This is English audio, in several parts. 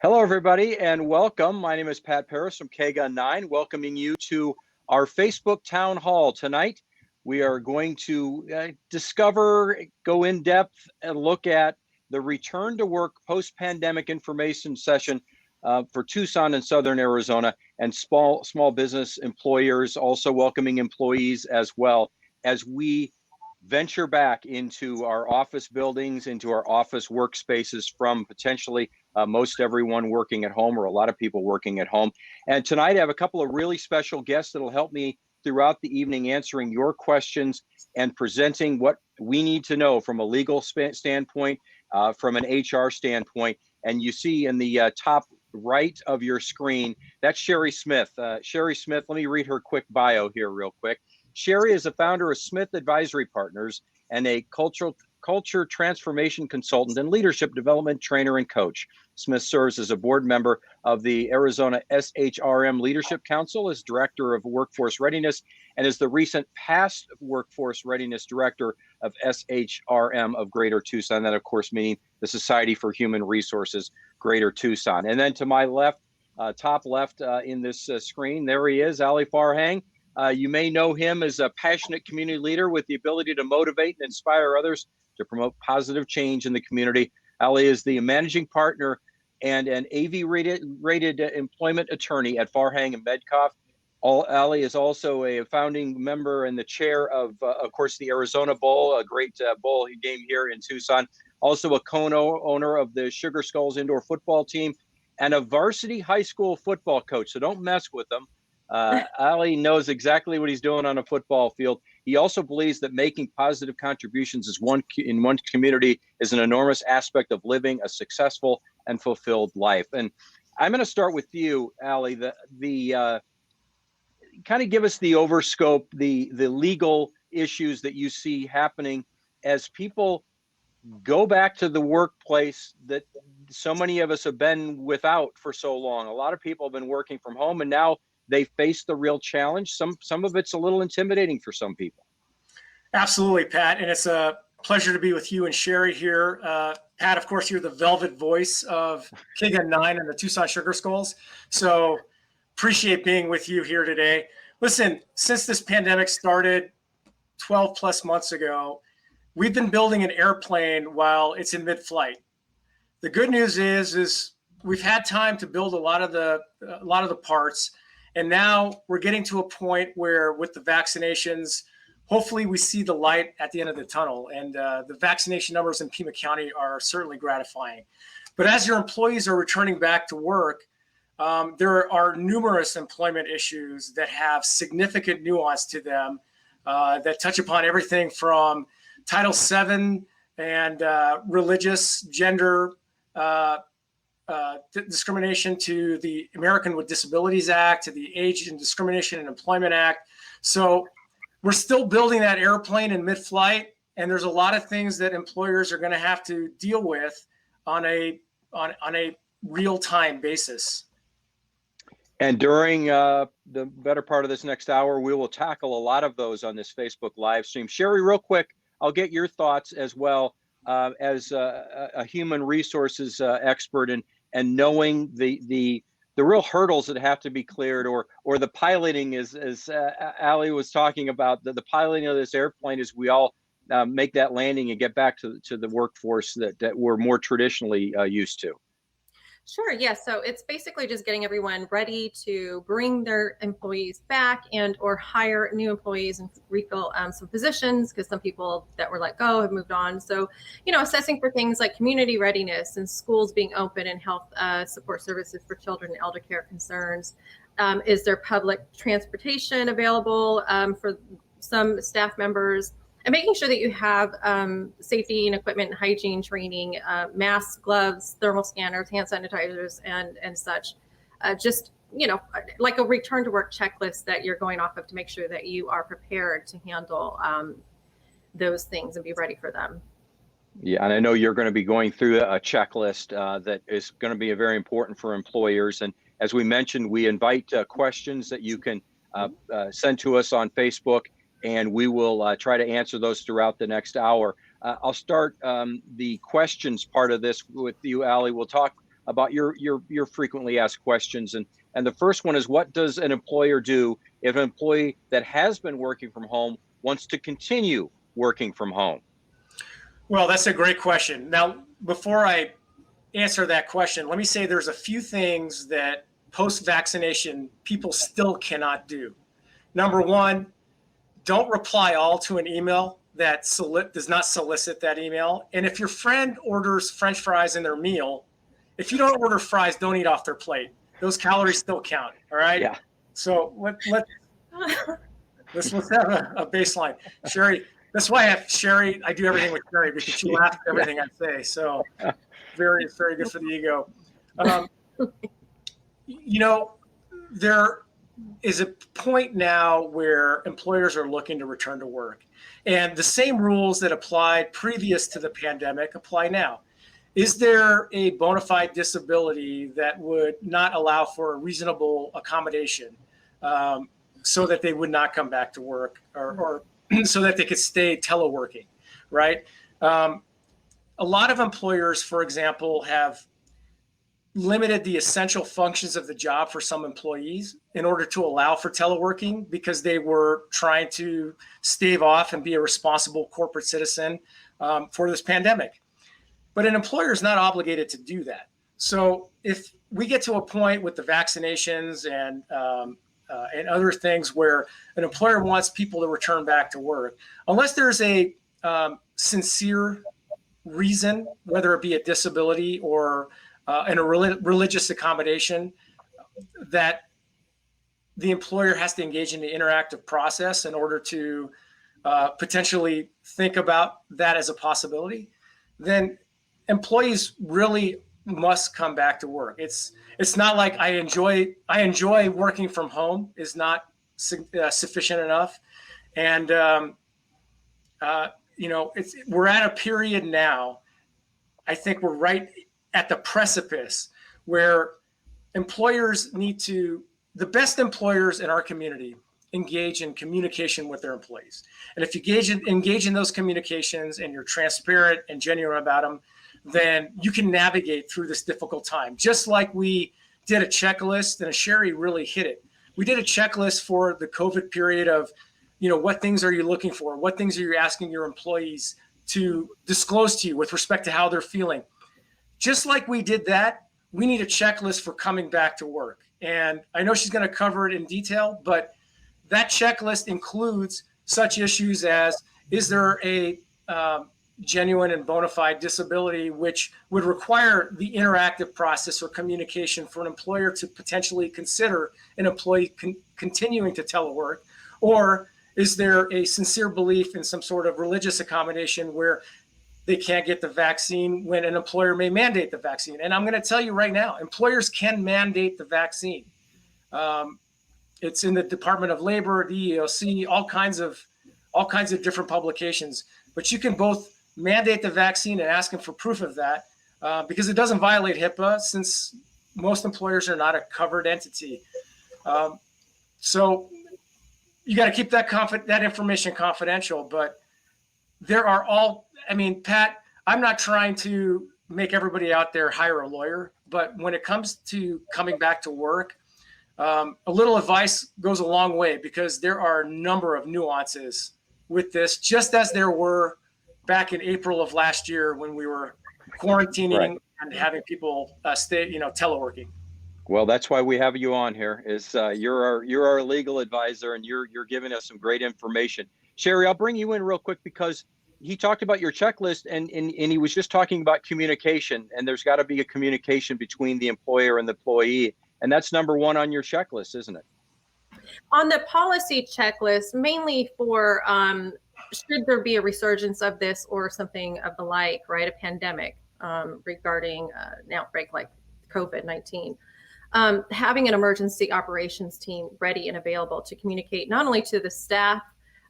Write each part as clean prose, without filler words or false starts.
Hello, everybody, and welcome. My name is Pat Parris from KGUN 9, welcoming you to our Facebook Town Hall tonight. We are going to go in depth, and look at the return to work post-pandemic information session for Tucson and Southern Arizona, and small business employers, also welcoming employees as well, as we venture back into our office buildings, into our office workspaces from potentially most everyone working at home, or a lot of people working at home. And tonight I have a couple of really special guests that'll help me throughout the evening answering your questions and presenting what we need to know from a legal standpoint, from an HR standpoint. And you see in the top right of your screen, that's Sherry Smith. Sherry Smith, let me read her quick bio here real quick. Sherry is the founder of Smith Advisory Partners and a culture transformation consultant and leadership development trainer and coach. Smith serves as a board member of the Arizona SHRM Leadership Council, as director of workforce readiness, and is the recent past workforce readiness director of SHRM of Greater Tucson. That, of course, meaning the Society for Human Resources, Greater Tucson. And then to my left, top left in this screen, there he is, Ali Farhang. You may know him as a passionate community leader with the ability to motivate and inspire others to promote positive change in the community. Ali is the managing partner and an AV-rated employment attorney at Farhang and Medcoff. Ali is also a founding member and the chair of course, the Arizona Bowl, a great bowl game here in Tucson. Also a co-owner of the Sugar Skulls indoor football team and a varsity high school football coach. So don't mess with them. Ali knows exactly what he's doing on a football field. He also believes that making positive contributions in one community is an enormous aspect of living a successful and fulfilled life. And I'm going to start with you, Ali. The kind of give us the overscope, the legal issues that you see happening as people go back to the workplace that so many of us have been without for so long. A lot of people have been working from home, and now they face the real challenge. Some of it's a little intimidating for some people. Absolutely, Pat. And it's a pleasure to be with you and Sherry here. Pat, of course, you're the velvet voice of KGUN 9 and the Tucson Sugar Skulls. So appreciate being with you here today. Listen, since this pandemic started 12 plus months ago, we've been building an airplane while it's in mid-flight. The good news is we've had time to build a lot of the parts. And now we're getting to a point where with the vaccinations, hopefully we see the light at the end of the tunnel. And the vaccination numbers in Pima County are certainly gratifying. But as your employees are returning back to work, there are numerous employment issues that have significant nuance to them that touch upon everything from Title VII and religious, gender, discrimination to the American with Disabilities Act, to the Age and Discrimination in Employment Act. So we're still building that airplane in mid-flight, and there's a lot of things that employers are going to have to deal with on a real-time basis. And during the better part of this next hour, we will tackle a lot of those on this Facebook live stream. Sherry, real quick, I'll get your thoughts as well as a human resources expert, and knowing the real hurdles that have to be cleared, or the piloting, as Ali was talking about, the piloting of this airplane as we all make that landing and get back to the workforce that we're more traditionally used to. Sure. Yeah. So it's basically just getting everyone ready to bring their employees back and or hire new employees and refill some positions, because some people that were let go have moved on. So, assessing for things like community readiness and schools being open and health support services for children and elder care concerns. Is there public transportation available for some staff members? And making sure that you have safety and equipment and hygiene training, masks, gloves, thermal scanners, hand sanitizers, and such. Just, like a return to work checklist that you're going off of to make sure that you are prepared to handle those things and be ready for them. Yeah, and I know you're going to be going through a checklist that is going to be very important for employers. And as we mentioned, we invite questions that you can send to us on Facebook, and we will try to answer those throughout the next hour. I'll start the questions part of this with you, Ali. We'll talk about your frequently asked questions. And the first one is, what does an employer do if an employee that has been working from home wants to continue working from home? Well, that's a great question. Now, before I answer that question, let me say there's a few things that post-vaccination people still cannot do. Number one, don't reply all to an email that does not solicit that email. And if your friend orders French fries in their meal, if you don't order fries, don't eat off their plate. Those calories still count. All right. Yeah. So let's have a baseline. Sherry, that's why I have Sherry. I do everything with Sherry because she laughs at everything I say. So very good for the ego. There is a point now where employers are looking to return to work, and the same rules that applied previous to the pandemic apply now. Is there a bona fide disability that would not allow for a reasonable accommodation so that they would not come back to work, or so that they could stay teleworking, right? A lot of employers, for example, have limited the essential functions of the job for some employees in order to allow for teleworking, because they were trying to stave off and be a responsible corporate citizen for this pandemic. But an employer is not obligated to do that. So if we get to a point with the vaccinations and other things where an employer wants people to return back to work, unless there's a sincere reason, whether it be a disability or and a religious accommodation, that the employer has to engage in the interactive process in order to potentially think about that as a possibility, then employees really must come back to work. It's not like I enjoy working from home is not sufficient enough. And we're at a period now. I think we're right at the precipice where employers need to, the best employers in our community engage in communication with their employees. And if you engage in those communications and you're transparent and genuine about them, then you can navigate through this difficult time. Just like we did a checklist, and Sherry really hit it. We did a checklist for the COVID period of, what things are you looking for? What things are you asking your employees to disclose to you with respect to how they're feeling? Just like we did that, we need a checklist for coming back to work. And I know she's going to cover it in detail, but that checklist includes such issues as, is there a genuine and bona fide disability, which would require the interactive process or communication for an employer to potentially consider an employee continuing to telework? Or is there a sincere belief in some sort of religious accommodation where they can't get the vaccine when an employer may mandate the vaccine? And I'm going to tell you right now, employers can mandate the vaccine. It's in the Department of Labor, the EEOC, all kinds of different publications. But you can both mandate the vaccine and ask them for proof of that, because it doesn't violate HIPAA, since most employers are not a covered entity. So you got to keep that information confidential. But there are Pat, I'm not trying to make everybody out there hire a lawyer, but when it comes to coming back to work, a little advice goes a long way, because there are a number of nuances with this, just as there were back in April of last year when we were quarantining and having people stay, teleworking. Well, that's why we have you on here. Is you're our legal advisor, and you're giving us some great information. Sherry, I'll bring you in real quick, because he talked about your checklist, and he was just talking about communication, and there's got to be a communication between the employer and the employee, and that's number one on your checklist, isn't it? On the policy checklist, mainly for should there be a resurgence of this or something of the like, right? A pandemic regarding an outbreak like COVID-19. Having an emergency operations team ready and available to communicate not only to the staff,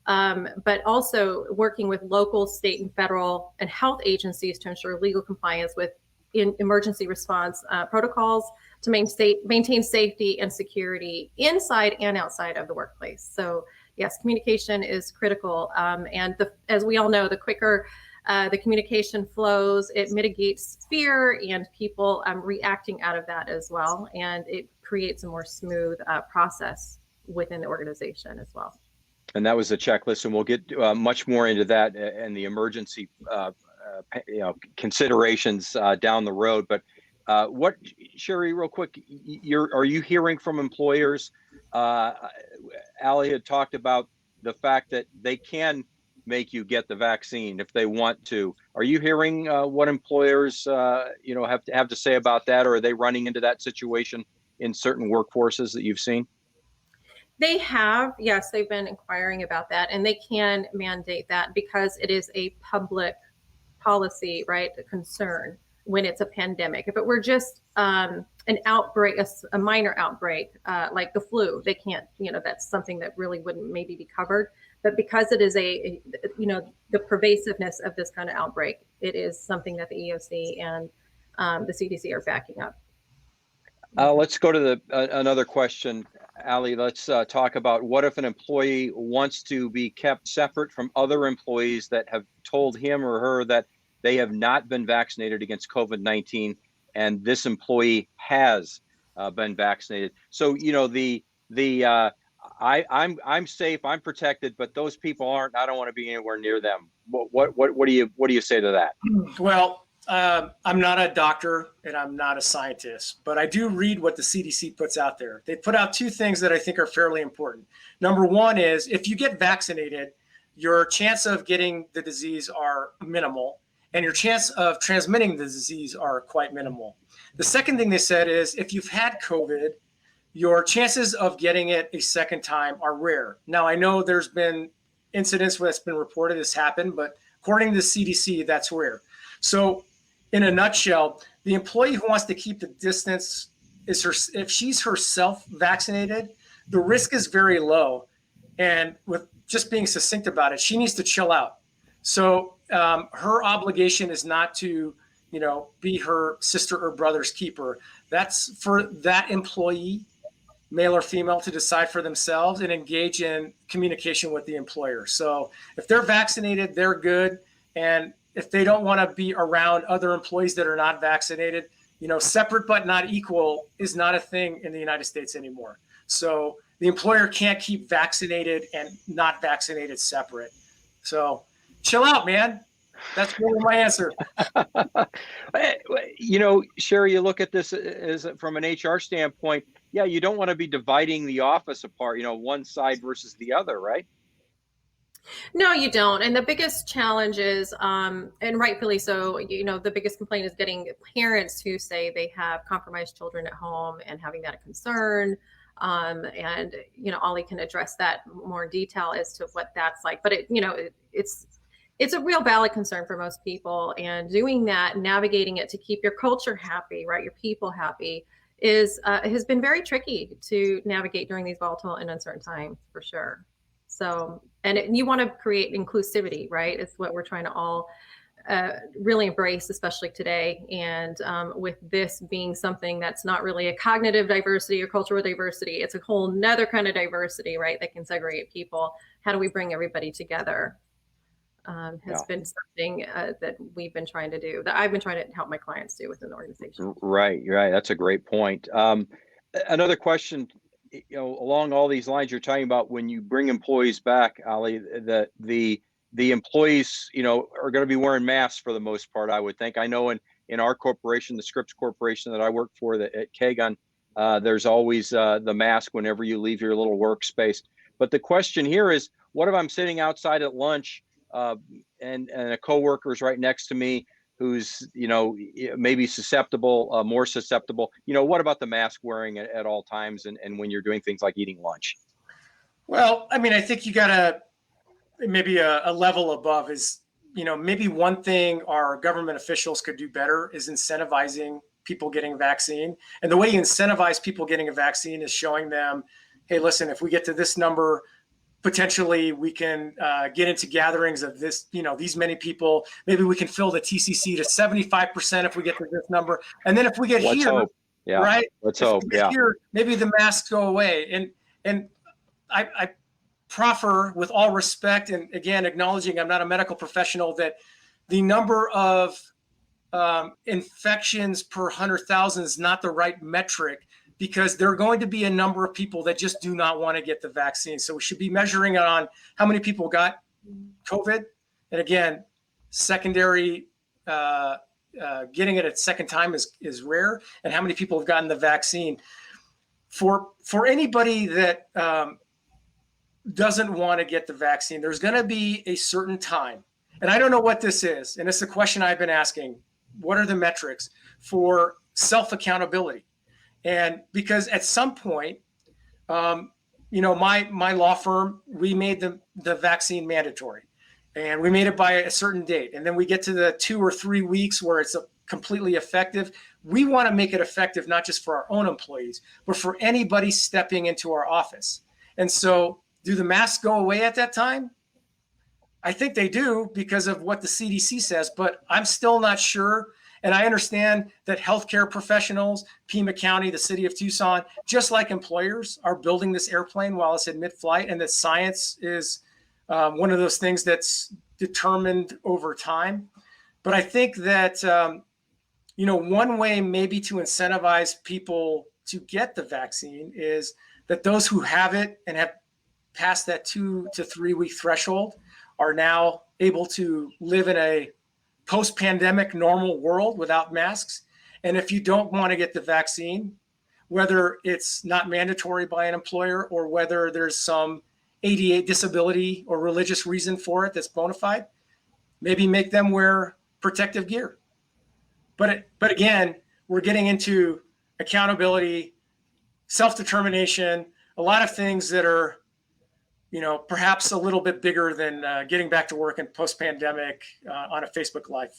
but also working with local, state, and federal and health agencies to ensure legal compliance with emergency response protocols to maintain safety and security inside and outside of the workplace. So yes, communication is critical. And as we all know, the quicker the communication flows, it mitigates fear and people reacting out of that as well. And it creates a more smooth process within the organization as well. And that was the checklist, and we'll get much more into that and the emergency considerations down the road. But what, Sherry, real quick, are you hearing from employers? Allie had talked about the fact that they can make you get the vaccine if they want to. Are you hearing what employers have to say about that, or are they running into that situation in certain workforces that you've seen? They have, yes, they've been inquiring about that, and they can mandate that because it is a public policy, right, a concern when it's a pandemic. If it were just an outbreak, a minor outbreak, like the flu, they can't, that's something that really wouldn't maybe be covered. But because it is the pervasiveness of this kind of outbreak, it is something that the EOC and the CDC are backing up. Let's go to another question, Allie. Let's talk about what if an employee wants to be kept separate from other employees that have told him or her that they have not been vaccinated against COVID-19, and this employee has been vaccinated. So I'm safe, I'm protected, but those people aren't. I don't want to be anywhere near them. What do you say to that? Well, I'm not a doctor and I'm not a scientist, but I do read what the CDC puts out there. They put out two things that I think are fairly important. Number one is if you get vaccinated, your chance of getting the disease are minimal, and your chance of transmitting the disease are quite minimal. The second thing they said is if you've had COVID, your chances of getting it a second time are rare. Now, I know there's been incidents where it's been reported this happened, but according to the CDC, that's rare. So in a nutshell, the employee who wants to keep the distance if she's herself vaccinated, the risk is very low. And with just being succinct about it, she needs to chill out. So her obligation is not to, be her sister or brother's keeper. That's for that employee, male or female, to decide for themselves and engage in communication with the employer. So if they're vaccinated, they're good. And if they don't want to be around other employees that are not vaccinated, separate but not equal is not a thing in the United States anymore. So the employer can't keep vaccinated and not vaccinated separate. So chill out, man. That's really my answer. Sherry, you look at this as from an HR standpoint. Yeah, you don't want to be dividing the office apart, one side versus the other, right? No, you don't. And the biggest challenge is, and rightfully so, the biggest complaint is getting parents who say they have compromised children at home and having that a concern. And Ollie can address that more in detail as to what that's like. But it's a real valid concern for most people. And doing that, navigating it to keep your culture happy, right, your people happy, has been very tricky to navigate during these volatile and uncertain times, for sure. So, and you want to create inclusivity, right? It's what we're trying to all really embrace, especially today. And with this being something that's not really a cognitive diversity or cultural diversity, it's a whole nother kind of diversity, right? That can segregate people. How do we bring everybody together? Has been something that we've been trying to do, that I've been trying to help my clients do within the organization. Right. That's a great point. Another question, along all these lines, you're talking about when you bring employees back, Ali, that the employees, are going to be wearing masks for the most part, I would think. I know in our corporation, the Scripps Corporation that I work for, at KGUN, there's always the mask whenever you leave your little workspace. But the question here is, what if I'm sitting outside at lunch and a coworker is right next to me who's, maybe susceptible, more susceptible? What about the mask wearing at all times and when you're doing things like eating lunch? Well, I think you got to maybe a level above is, maybe one thing our government officials could do better is incentivizing people getting a vaccine. And the way you incentivize people getting a vaccine is showing them, hey, listen, if we get to this number, potentially we can get into gatherings of this, these many people. Maybe we can fill the TCC to 75% if we get to this number. And then if we get right? Let's hope. Here, maybe the masks go away. And I proffer, with all respect, and again, acknowledging I'm not a medical professional, that the number of infections per 100,000 is not the right metric, because there are going to be a number of people that just do not want to get the vaccine. So we should be measuring it on how many people got COVID. And again, secondary getting it a second time is rare, and how many people have gotten the vaccine. For anybody that doesn't want to get the vaccine, there's going to be a certain time, and I don't know what this is, and it's a question I've been asking. What are the metrics for self-accountability? And because at some point, my law firm, we made the vaccine mandatory, and we made it by a certain date. And then we get to the 2 or 3 weeks where it's completely effective. We want to make it effective, not just for our own employees, but for anybody stepping into our office. And so do the masks go away at that time? I think they do, because of what the CDC says, but I'm still not sure. And I understand that healthcare professionals, Pima County, the city of Tucson, just like employers, are building this airplane while it's in mid-flight, and that science is one of those things that's determined over time. But I think that, one way maybe to incentivize people to get the vaccine is that those who have it and have passed that 2 to 3 week threshold are now able to live in a post-pandemic normal world without masks. And if you don't want to get the vaccine, whether it's not mandatory by an employer or whether there's some ADA disability or religious reason for it that's bona fide, maybe make them wear protective gear. But again, we're getting into accountability, self-determination, a lot of things that are, perhaps a little bit bigger than getting back to work in post-pandemic on a Facebook Live.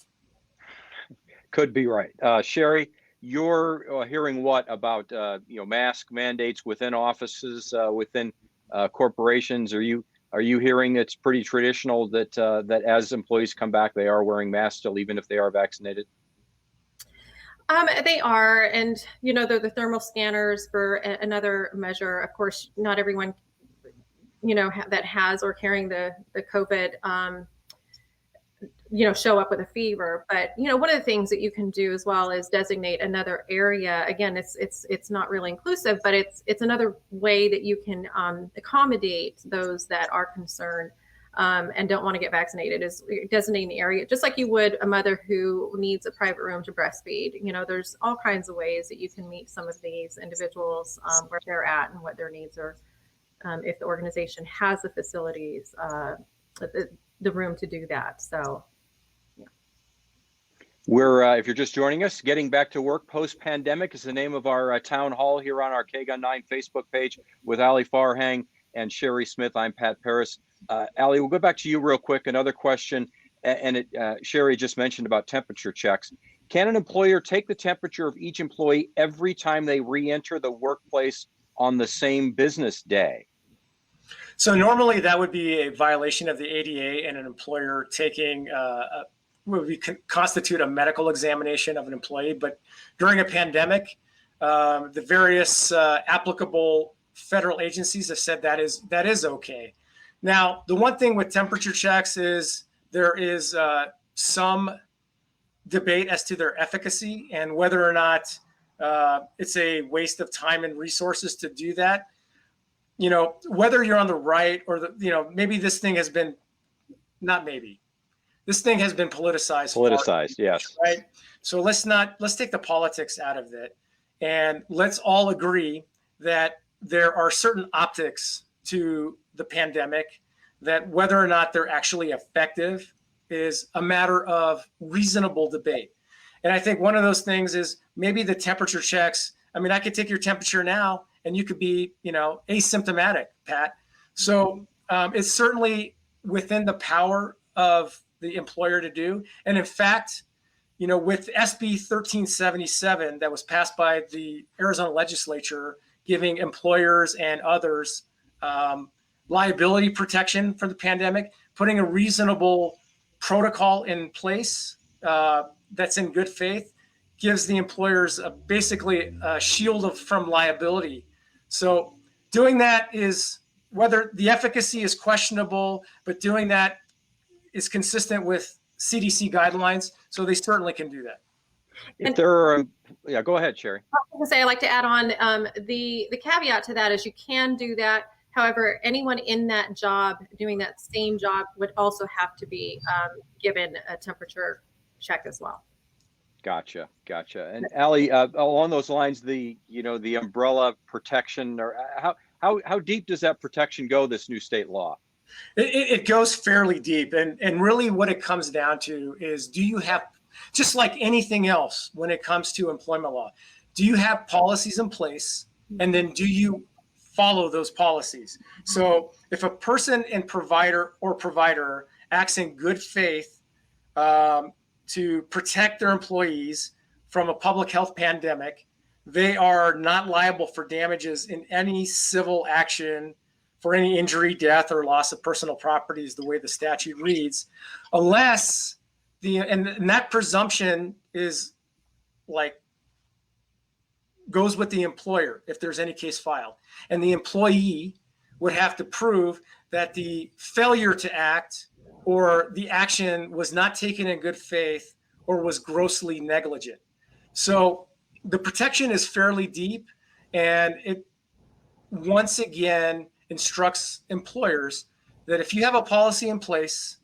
Could be right. Sherry, you're hearing what about mask mandates within offices, within corporations? Are you hearing it's pretty traditional that as employees come back, they are wearing masks still, even if they are vaccinated? They are, and they're the thermal scanners for another measure. Of course, not everyone that has or carrying the COVID, show up with a fever. But, one of the things that you can do as well is designate another area. Again, it's not really inclusive, but it's another way that you can accommodate those that are concerned and don't want to get vaccinated, is designating the area, just like you would a mother who needs a private room to breastfeed. There's all kinds of ways that you can meet some of these individuals where they're at and what their needs are. If the organization has the facilities, the room to do that. So, yeah. We're, if you're just joining us, Getting Back to Work Post-Pandemic is the name of our town hall here on our KGUN 9 Facebook page with Ali Farhang and Sherry Smith. I'm Pat Parris. Ali, we'll go back to you real quick. Another question, and Sherry just mentioned about temperature checks. Can an employer take the temperature of each employee every time they re-enter the workplace on the same business day? So normally that would be a violation of the ADA, and an employer taking constitute a medical examination of an employee. But during a pandemic, the various applicable federal agencies have said that is okay. Now, the one thing with temperature checks is there is some debate as to their efficacy and whether or not it's a waste of time and resources to do that. Whether you're on the right or maybe this thing has been, this thing has been politicized. Politicized, yes. Right. So let's take the politics out of it, and let's all agree that there are certain optics to the pandemic that whether or not they're actually effective is a matter of reasonable debate. And I think one of those things is maybe the temperature checks. I mean, I could take your temperature now and you could be, asymptomatic, Pat. So it's certainly within the power of the employer to do. And in fact, with SB 1377 that was passed by the Arizona legislature, giving employers and others liability protection for the pandemic, putting a reasonable protocol in place that's in good faith, gives the employers basically a shield from liability. So doing that is, whether the efficacy is questionable, but doing that is consistent with CDC guidelines, so they certainly can do that. If there are, yeah, go ahead, Sherry. I was going to say, I'd like to add on the caveat to that is you can do that. However, anyone in that job doing that same job would also have to be given a temperature check as well. Gotcha. And Allie, along those lines, the umbrella protection, or how deep does that protection go? This new state law? It goes fairly deep, and really what it comes down to is, do you have, just like anything else when it comes to employment law, do you have policies in place, and then do you follow those policies? So if a person and provider acts in good faith to protect their employees from a public health pandemic, they are not liable for damages in any civil action for any injury, death, or loss of personal property, is the way the statute reads, unless and that presumption is goes with the employer if there's any case filed, and the employee would have to prove that the failure to act or the action was not taken in good faith or was grossly negligent. So the protection is fairly deep, and it once again instructs employers that if you have a policy in place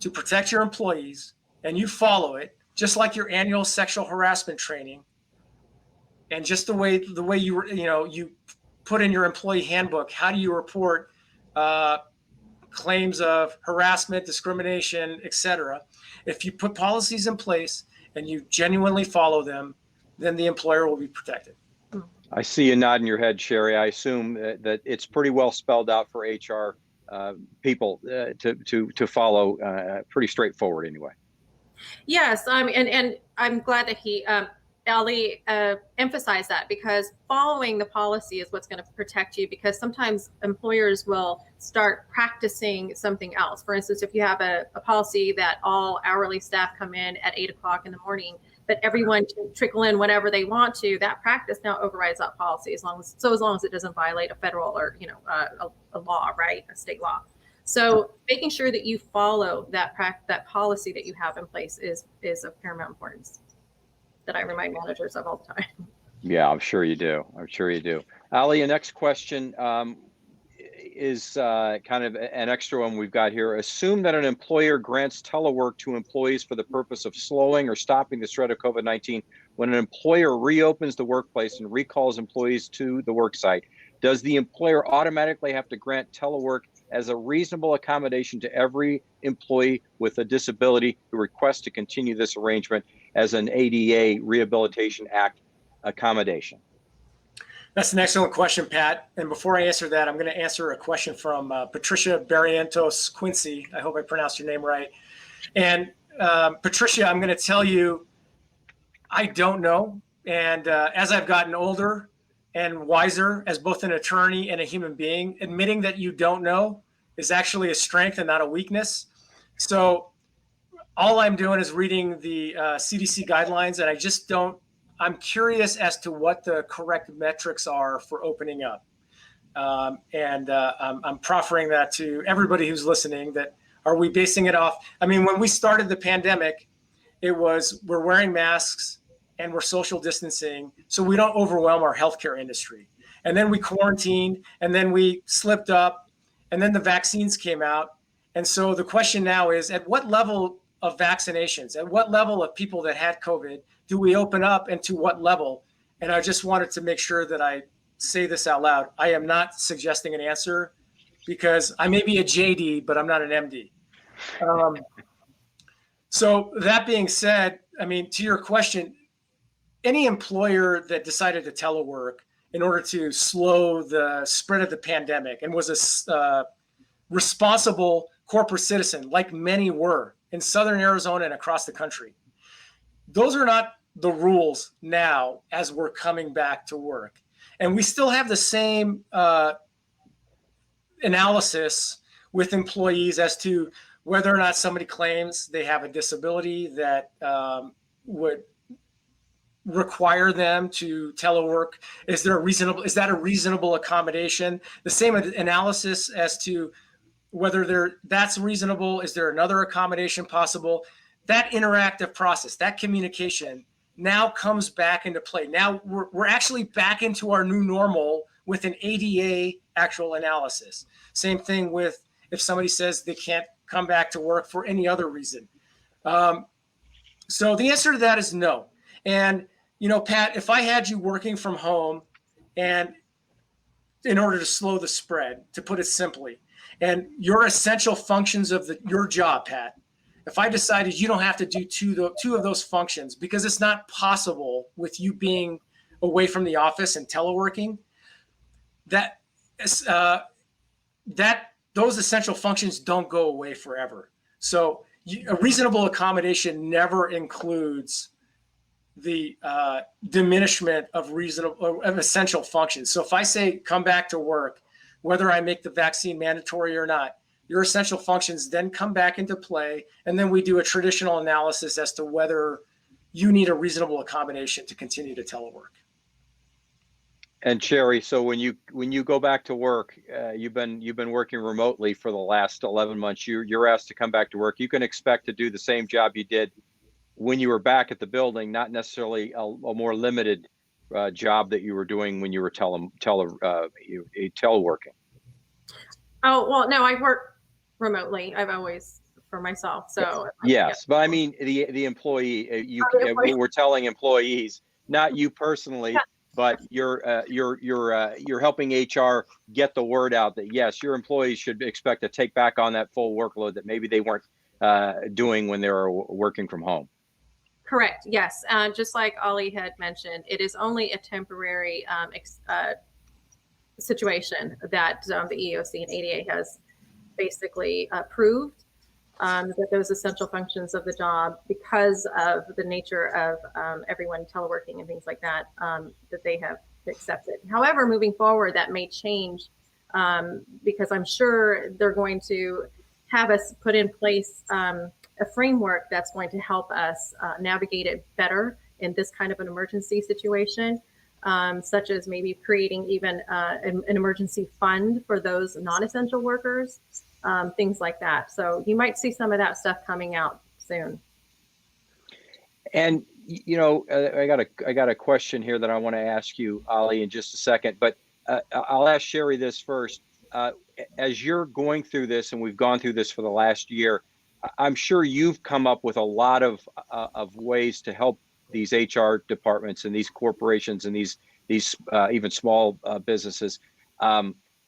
to protect your employees and you follow it, just like your annual sexual harassment training, and just the way you put in your employee handbook, how do you report claims of harassment, discrimination, etc. If you put policies in place and you genuinely follow them, then the employer will be protected. I see you nodding your head, Sherry. I assume that it's pretty well spelled out for HR people to follow. Pretty straightforward, anyway. Yes, and I'm glad that Ali emphasized that, because following the policy is what's going to protect you, because sometimes employers will start practicing something else. For instance, if you have a policy that all hourly staff come in at 8 o'clock in the morning, but everyone can trickle in whenever they want to, that practice now overrides that policy, as long as it doesn't violate a federal or a law, right, a state law. So making sure that you follow that policy that you have in place is of paramount importance, that I remind managers of all the time. Yeah, I'm sure you do. Ali, the next question is kind of an extra one we've got here. Assume that an employer grants telework to employees for the purpose of slowing or stopping the spread of COVID-19. When an employer reopens the workplace and recalls employees to the work site, does the employer automatically have to grant telework as a reasonable accommodation to every employee with a disability who requests to continue this arrangement as an ADA Rehabilitation Act accommodation? That's an excellent question, Pat. And before I answer that, I'm going to answer a question from Patricia Barrientos Quincy. I hope I pronounced your name right. And Patricia, I'm going to tell you, I don't know. And as I've gotten older and wiser as both an attorney and a human being, admitting that you don't know is actually a strength and not a weakness. So all I'm doing is reading the CDC guidelines, and I'm curious as to what the correct metrics are for opening up. I'm proffering that to everybody who's listening, that are we basing it off? I mean, when we started the pandemic, it was we're wearing masks and we're social distancing so we don't overwhelm our healthcare industry. And then we quarantined, and then we slipped up, and then the vaccines came out. And so the question now is, at what level of vaccinations, at what level of people that had COVID do we open up, and to what level? And I just wanted to make sure that I say this out loud. I am not suggesting an answer, because I may be a JD, but I'm not an MD. So that being said, I mean, to your question, any employer that decided to telework in order to slow the spread of the pandemic and was a responsible corporate citizen, like many were in Southern Arizona and across the country, those are not the rules now as we're coming back to work. And we still have the same analysis with employees as to whether or not somebody claims they have a disability that would require them to telework. Is that a reasonable accommodation? The same analysis as to whether that's reasonable. Is there another accommodation possible? that interactive process, that communication now comes back into play. Now we're actually back into our new normal with an ADA actual analysis. Same thing with if somebody says they can't come back to work for any other reason. So the answer to that is no. And, Pat, if I had you working from home and in order to slow the spread, to put it simply, and your essential functions of your job, Pat, if I decided you don't have to do two of those functions because it's not possible with you being away from the office and teleworking, those essential functions don't go away forever. So a reasonable accommodation never includes the diminishment of essential functions. So if I say come back to work, whether I make the vaccine mandatory or not, your essential functions then come back into play, and then we do a traditional analysis as to whether you need a reasonable accommodation to continue to telework. And Sherry, so when you go back to work, you've been working remotely for the last 11 months. You're asked to come back to work. You can expect to do the same job you did when you were back at the building, not necessarily a more limited job that you were doing when you were teleworking. Oh, well, no, I work remotely. I've always for myself. So yes, but I mean the employee. We're telling employees, not you personally, but you're helping HR get the word out that yes, your employees should expect to take back on that full workload that maybe they weren't doing when they were working from home. Correct. Yes. Just like Ollie had mentioned, it is only a temporary situation that the EEOC and ADA has basically approved that those essential functions of the job, because of the nature of everyone teleworking and things like that, that they have accepted. However, moving forward, that may change because I'm sure they're going to have us put in place a framework that's going to help us navigate it better in this kind of an emergency situation, such as maybe creating even an emergency fund for those non-essential workers, things like that. So you might see some of that stuff coming out soon. And I got a question here that I want to ask you, Ollie, in just a second, but I'll ask Sherry this first. As you're going through this, and we've gone through this for the last year, I'm sure you've come up with a lot of ways to help these HR departments and these corporations and these even small businesses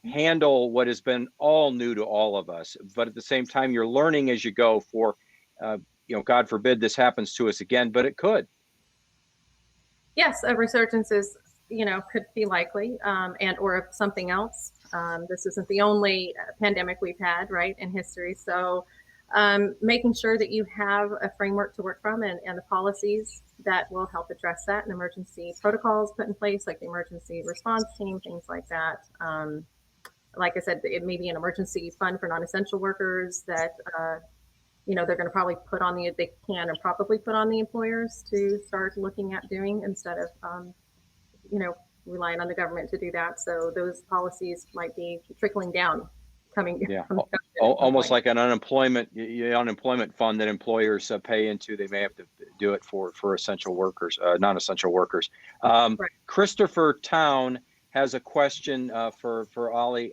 handle what has been all new to all of us. But at the same time, you're learning as you go. For God forbid this happens to us again, but it could. Yes, a resurgence is could be likely, and or if something else. This isn't the only pandemic we've had, right, in history. So making sure that you have a framework to work from and the policies that will help address that, and emergency protocols put in place, like the emergency response team, things like that. Like I said, it may be an emergency fund for non-essential workers that they're going to probably they can and probably put on the employers to start looking at doing, instead of relying on the government to do that. So those policies might be trickling down, coming down. Yeah, almost like an unemployment fund that employers pay into. They may have to do it for essential workers, non-essential workers. Right. Christopher Town has a question for Ollie.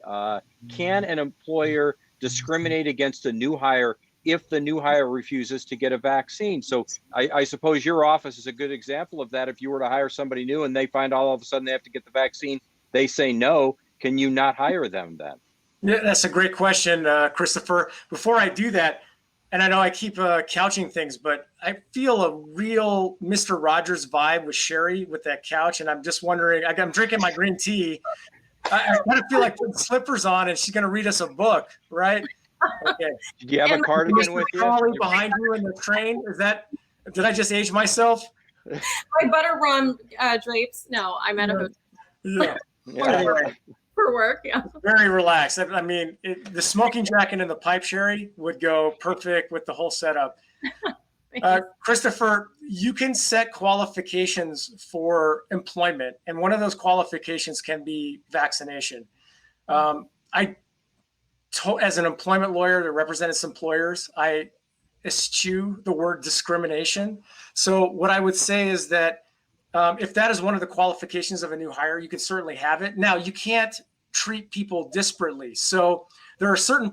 Can an employer discriminate against a new hire if the new hire refuses to get a vaccine? So I suppose your office is a good example of that. If you were to hire somebody new and they find all of a sudden they have to get the vaccine, they say no, can you not hire them then? Yeah, that's a great question, Christopher. Before I do that, and I know I keep couching things, but I feel a real Mr. Rogers vibe with Sherry with that couch. And I'm just wondering, I'm drinking my green tea. I kind of feel like putting slippers on and she's going to read us a book, right? Okay. Do you have a cardigan with you? Behind you in the train? Did I just age myself? My butter rum drapes. No, I'm at a hotel. Yeah. Anyway. For work, yeah. Very relaxed. I mean, the smoking jacket and the pipe, Sherry, would go perfect with the whole setup. Christopher, you can set qualifications for employment, and one of those qualifications can be vaccination. As an employment lawyer that represents employers, I eschew the word discrimination. So what I would say is that if that is one of the qualifications of a new hire, you can certainly have it. Now, you can't treat people disparately. So there are certain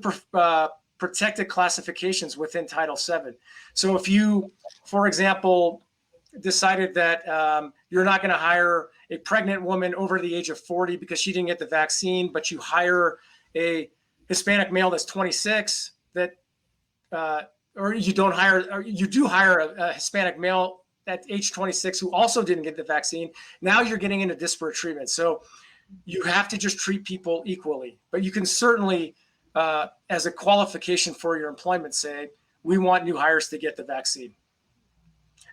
protected classifications within Title VII. So if you, for example, decided that you're not going to hire a pregnant woman over the age of 40 because she didn't get the vaccine, but you hire a Hispanic male that's 26, that or you don't hire, or you do hire a Hispanic male at age 26 who also didn't get the vaccine. Now you're getting into disparate treatment. So you have to just treat people equally. But you can certainly, as a qualification for your employment, say, we want new hires to get the vaccine.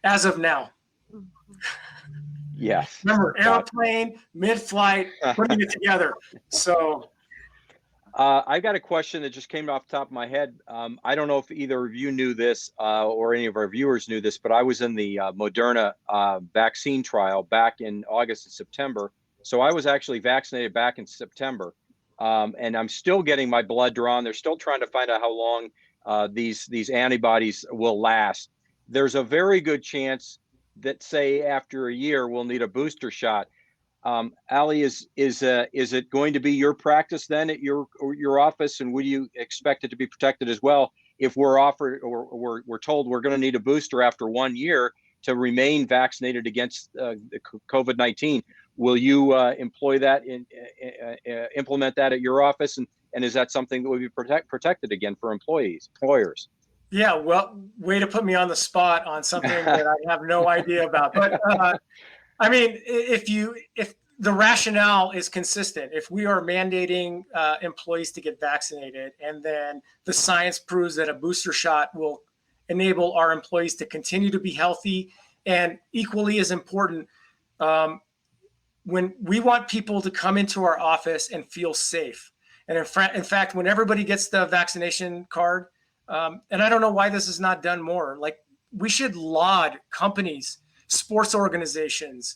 As of now. Yes. Remember, airplane, mid-flight, putting it together. So I got a question that just came off the top of my head. I don't know if either of you knew this or any of our viewers knew this, but I was in the Moderna vaccine trial back in August and September. So I was actually vaccinated back in September, and I'm still getting my blood drawn. They're still trying to find out how long these antibodies will last. There's a very good chance that, say, after a year, we'll need a booster shot. Ali, is it going to be your practice then at your office, and would you expect it to be protected as well if we're offered or we're told we're going to need a booster after 1 year to remain vaccinated against COVID-19? Will you employ that implement that at your office, and is that something that will be protected again for employers? Yeah, well, way to put me on the spot on something that I have no idea about. But I mean, if the rationale is consistent, if we are mandating employees to get vaccinated, and then the science proves that a booster shot will enable our employees to continue to be healthy, and equally as important, when we want people to come into our office and feel safe. And in fact, when everybody gets the vaccination card, and I don't know why this is not done more, like we should laud companies, sports organizations,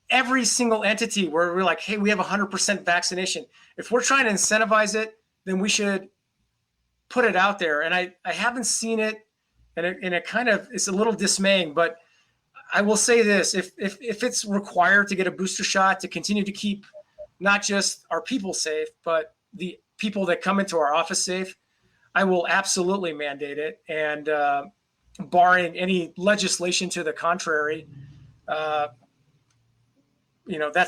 every single entity where we're like, hey, we have 100% vaccination. If we're trying to incentivize it, then we should put it out there. And I haven't seen it, and it kind of, it's a little dismaying, but I will say this, if it's required to get a booster shot to continue to keep not just our people safe, but the people that come into our office safe, I will absolutely mandate it. And barring any legislation to the contrary, that's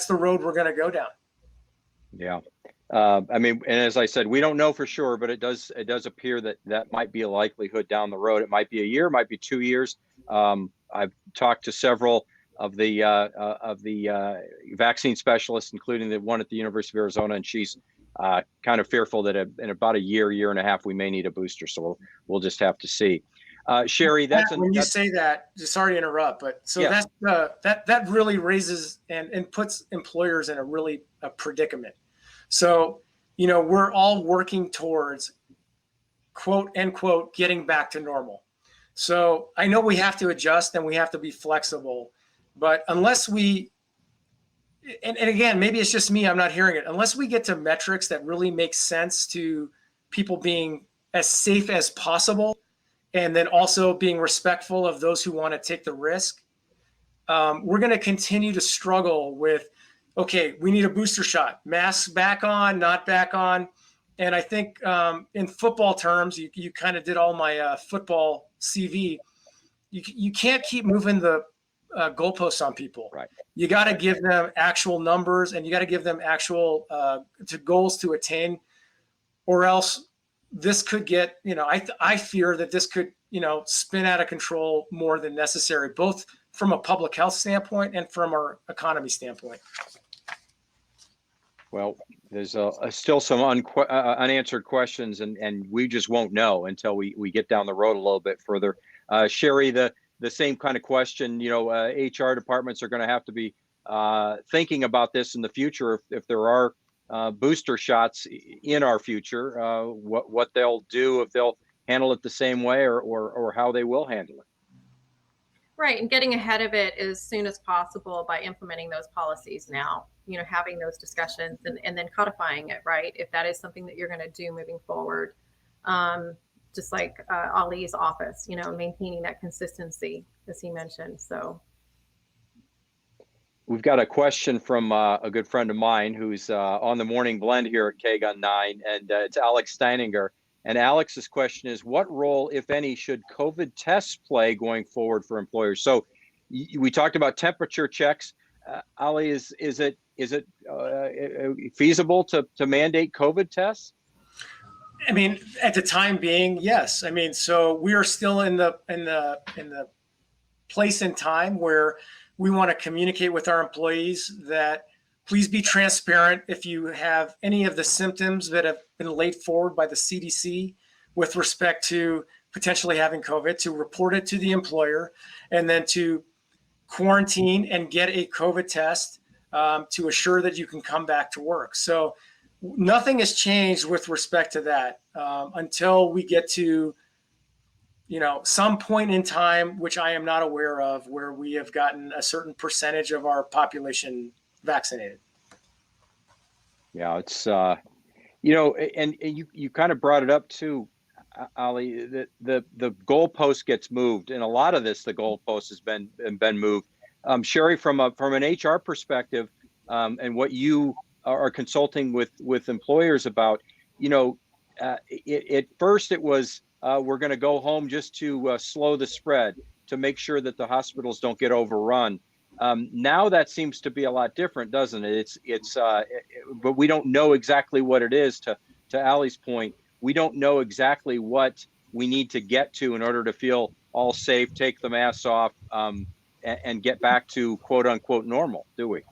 the road we're going to go down. Yeah. I mean, and as I said, we don't know for sure, but it does appear that might be a likelihood down the road. It might be a year, it might be 2 years. I've talked to several of the vaccine specialists, including the one at the University of Arizona, and she's kind of fearful that in about a year and a half, we may need a booster. So we'll just have to see. Sherry, when you say that, sorry to interrupt, but so yeah. that really raises and puts employers in a predicament. So, we're all working towards, quote unquote, getting back to normal. So I know we have to adjust and we have to be flexible, but unless we, and again, maybe it's just me, I'm not hearing it, unless we get to metrics that really make sense to people being as safe as possible, and then also being respectful of those who want to take the risk, we're going to continue to struggle with, okay, we need a booster shot, masks back on, not back on. And I think in football terms, you kind of did all my football CV. You can't keep moving the goalposts on people. Right. You got to give them actual numbers, and you got to give them actual goals to attain, or else this could get, I fear that this could, spin out of control more than necessary, both from a public health standpoint and from our economy standpoint. Well, there's still some unanswered questions, and we just won't know until we get down the road a little bit further. Sherry, the same kind of question, HR departments are going to have to be thinking about this in the future if there are booster shots in our future, what they'll do, if they'll handle it the same way or how they will handle it. Right, and getting ahead of it as soon as possible by implementing those policies now, having those discussions and then codifying it, right? If that is something that you're going to do moving forward. just like Ali's office, maintaining that consistency, as he mentioned. So we've got a question from a good friend of mine who's on the morning blend here at KGUN 9, and it's Alex Steininger. And Alex's question is, what role, if any, should COVID tests play going forward for employers? So we talked about temperature checks. Ali, is it feasible to mandate COVID tests? I mean, at the time being, yes. I mean, so we are still in the place and time where we want to communicate with our employees that please be transparent if you have any of the symptoms that have been laid forward by the CDC with respect to potentially having COVID, to report it to the employer, and then to quarantine and get a COVID test to assure that you can come back to work. So nothing has changed with respect to that until we get to, some point in time, which I am not aware of, where we have gotten a certain percentage of our population vaccinated. Yeah, it's and you kind of brought it up too, Ali. The goalpost gets moved, and a lot of this, the goalpost has been moved. Sherry, from an HR perspective, and what you are consulting with employers about, at first it was we're going to go home just to slow the spread, to make sure that the hospitals don't get overrun. Now that seems to be a lot different, doesn't it? But we don't know exactly what it is. To Ali's point, we don't know exactly what we need to get to in order to feel all safe, take the masks off, and get back to quote unquote normal, do we?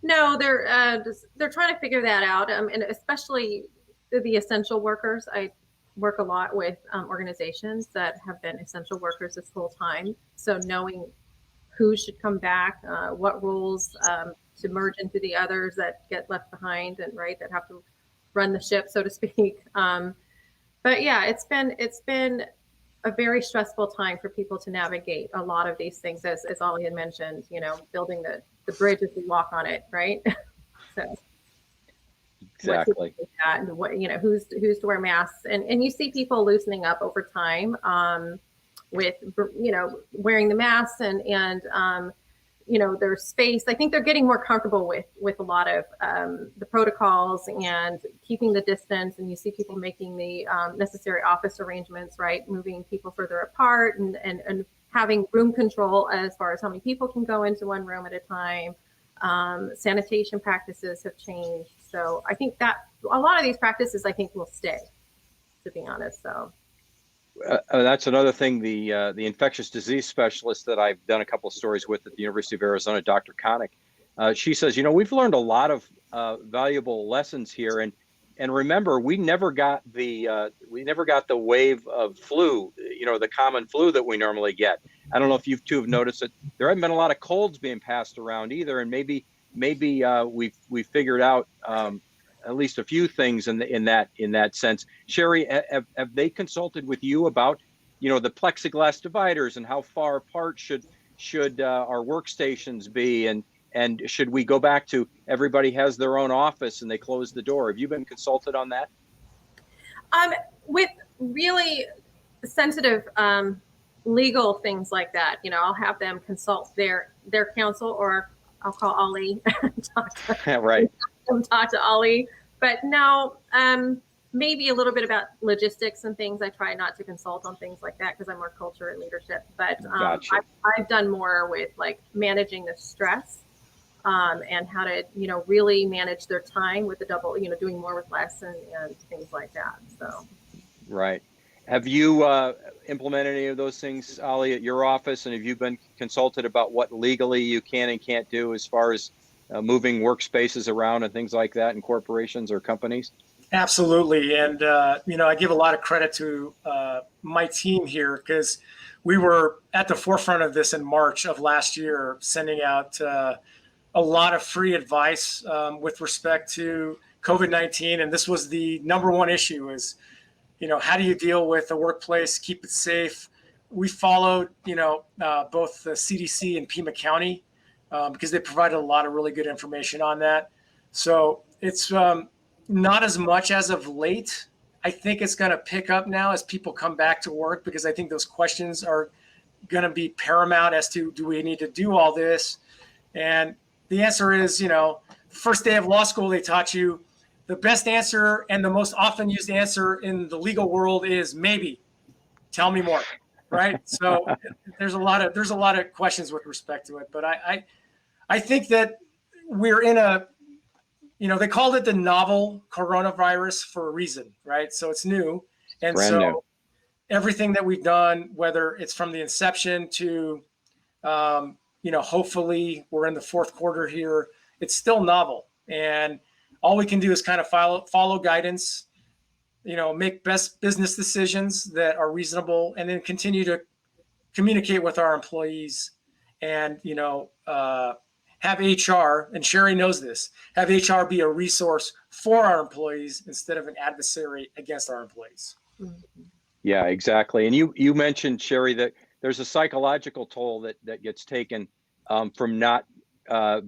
No, they're trying to figure that out, and especially the essential workers. I work a lot with organizations that have been essential workers this whole time. So knowing who should come back, what roles to merge into the others that get left behind, and that have to run the ship, so to speak. But yeah, it's been a very stressful time for people to navigate a lot of these things, as Ali had mentioned. Building the bridge as we walk on it, right? So exactly. And who's to wear masks, and you see people loosening up over time. With wearing the masks and their space. I think they're getting more comfortable with a lot of the protocols and keeping the distance. And you see people making the necessary office arrangements, right? Moving people further apart and having room control as far as how many people can go into one room at a time. Sanitation practices have changed. So I think that a lot of these practices, I think, will stay, to be honest. So. That's another thing. The infectious disease specialist that I've done a couple of stories with at the University of Arizona, Dr. Connick, she says, we've learned a lot of valuable lessons here, and remember, we never got the wave of flu, the common flu that we normally get. I don't know if you two have noticed that there haven't been a lot of colds being passed around either, and maybe we've figured out at least a few things in that sense. Sherry, have they consulted with you about, the plexiglass dividers and how far apart should our workstations be, and should we go back to everybody has their own office and they close the door? Have you been consulted on that? With really sensitive legal things like that, I'll have them consult their counsel, or I'll call Ali and talk to Ali. But no, maybe a little bit about logistics and things. I try not to consult on things like that because I'm more culture and leadership. But Gotcha. I've done more with managing the stress and how to really manage their time with the double, doing more with less and things like that. So. Right. Have you implemented any of those things, Ali, at your office? And have you been consulted about what legally you can and can't do as far as moving workspaces around and things like that in corporations or companies? Absolutely. And, I give a lot of credit to my team here, because we were at the forefront of this in March of last year, sending out a lot of free advice with respect to COVID-19. And this was the number one issue is, how do you deal with the workplace, keep it safe? We followed, both the CDC and Pima County because they provided a lot of really good information on that. So it's not as much as of late. I think it's going to pick up now as people come back to work, because I think those questions are going to be paramount as to, do we need to do all this? And the answer is, first day of law school, they taught you the best answer and the most often used answer in the legal world is maybe. Tell me more, right? So there's a lot of questions with respect to it, but I think that we're in a, they called it the novel coronavirus for a reason, right? So it's new, and Brand so new. Everything that we've done, whether it's from the inception to, hopefully we're in the fourth quarter here, it's still novel. And all we can do is kind of follow guidance, make best business decisions that are reasonable, and then continue to communicate with our employees and, have HR, and Sherry knows this, have HR be a resource for our employees instead of an adversary against our employees. Yeah, exactly. And you mentioned, Sherry, that there's a psychological toll that gets taken from not